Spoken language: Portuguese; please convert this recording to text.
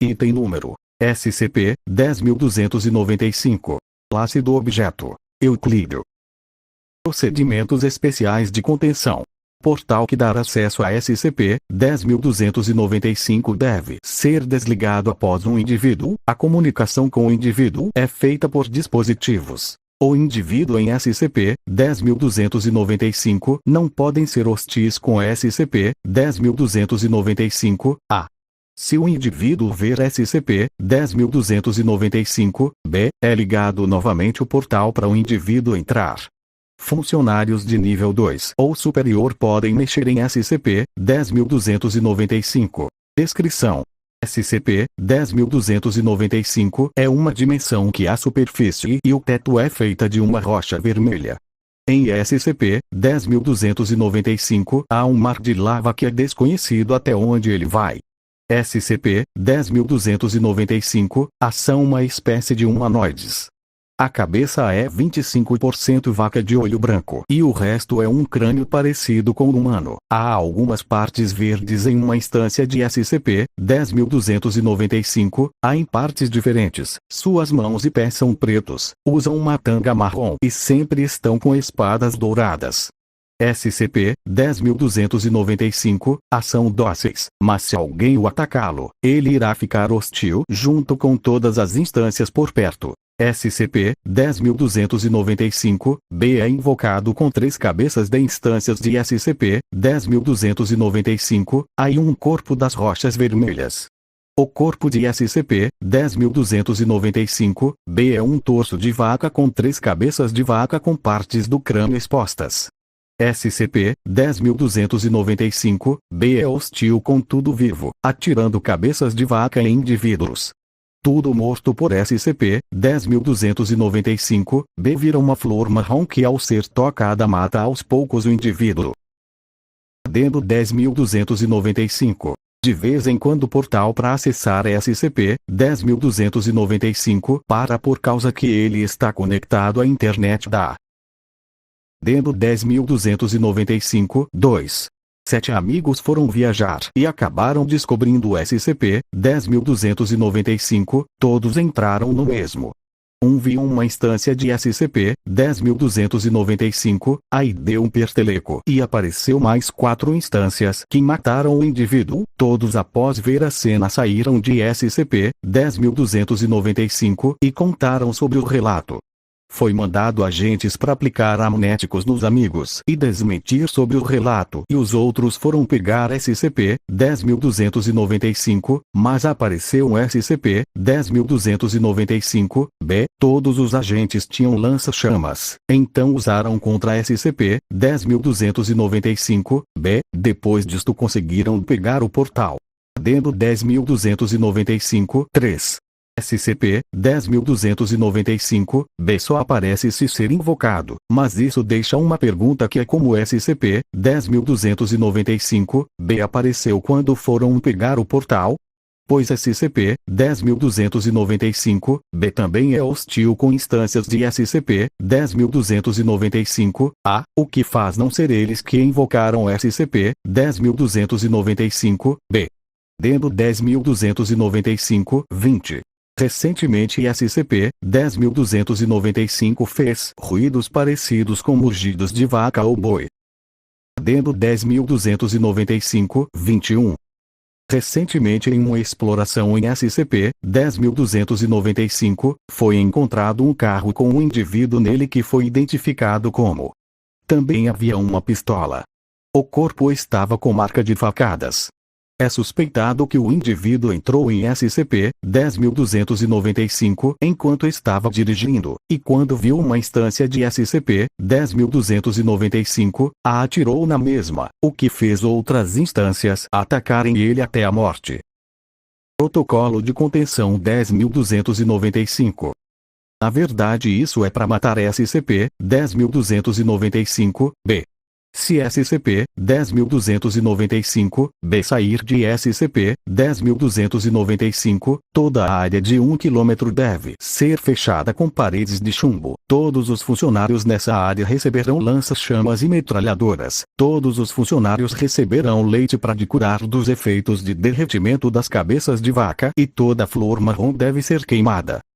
Item número SCP-10295. Classe do objeto: Euclídeo. Procedimentos especiais de contenção. Portal que dar acesso a SCP-10295 deve ser desligado após um indivíduo. A comunicação com o indivíduo é feita por dispositivos. O indivíduo em SCP-10295 não podem ser hostis com SCP-10295. A. Se o indivíduo ver SCP-10295, B. É ligado novamente o portal para o indivíduo entrar. Funcionários de nível 2 ou superior podem mexer em SCP-10295. Descrição: SCP-10295 é uma dimensão que a superfície e o teto é feita de uma rocha vermelha. Em SCP-10295 há um mar de lava que é desconhecido até onde ele vai. SCP-10295, são uma espécie de humanoides. A cabeça é 25% vaca de olho branco e o resto é um crânio parecido com o humano. Há algumas partes verdes em uma instância de SCP-10295, em partes diferentes. Suas mãos e pés são pretos, usam uma tanga marrom e sempre estão com espadas douradas. SCP-10295, são dóceis, mas se alguém o atacá-lo, ele irá ficar hostil junto com todas as instâncias por perto. SCP-10295, B é invocado com 3 cabeças de instâncias de SCP-10295, e um corpo das rochas vermelhas. O corpo de SCP-10295, B é um torso de vaca com 3 cabeças de vaca com partes do crânio expostas. SCP-10295, B é hostil com tudo vivo, atirando cabeças de vaca em indivíduos. Tudo morto por SCP-10295, B vira uma flor marrom que ao ser tocada mata aos poucos o indivíduo. Adendo 10295. De vez em quando o portal para acessar SCP-10295 para por causa que ele está conectado à internet da. Adendo 10295. 2. 7 amigos foram viajar e acabaram descobrindo o SCP-10295, todos entraram no mesmo. Um viu uma instância de SCP-10295, aí deu um perteleco e apareceu mais 4 instâncias que mataram o indivíduo. Todos após ver a cena saíram de SCP-10295 e contaram sobre o relato. Foi mandado agentes para aplicar amnéticos nos amigos e desmentir sobre o relato, e os outros foram pegar SCP-10295, mas apareceu um SCP-10295, B. Todos os agentes tinham lança-chamas, então usaram contra SCP-10295, B. Depois disto conseguiram pegar o portal. Adendo 10295. 3. SCP-10295, B só aparece se ser invocado, mas isso deixa uma pergunta que é como SCP-10295, B apareceu quando foram pegar o portal? Pois SCP-10295, B também é hostil com instâncias de SCP-10295, o que faz não ser eles que invocaram SCP-10295, B. Adendo 10295. 20. Recentemente SCP-10295 fez ruídos parecidos com mugidos de vaca ou boi. Adendo 10295. 21. Recentemente em uma exploração em SCP-10295, foi encontrado um carro com um indivíduo nele que foi identificado como. Também havia uma pistola. O corpo estava com marca de facadas. É suspeitado que o indivíduo entrou em SCP-10295 enquanto estava dirigindo, e quando viu uma instância de SCP-10295, atirou na mesma, o que fez outras instâncias atacarem ele até a morte. Protocolo de Contenção 10295. Na verdade isso é para matar SCP-10295, B. se SCP 10.295, B sair de SCP 10.295, toda a área de 1 km deve ser fechada com paredes de chumbo. Todos os funcionários nessa área receberão lança-chamas e metralhadoras. Todos os funcionários receberão leite para curar dos efeitos de derretimento das cabeças de vaca e toda flor marrom deve ser queimada.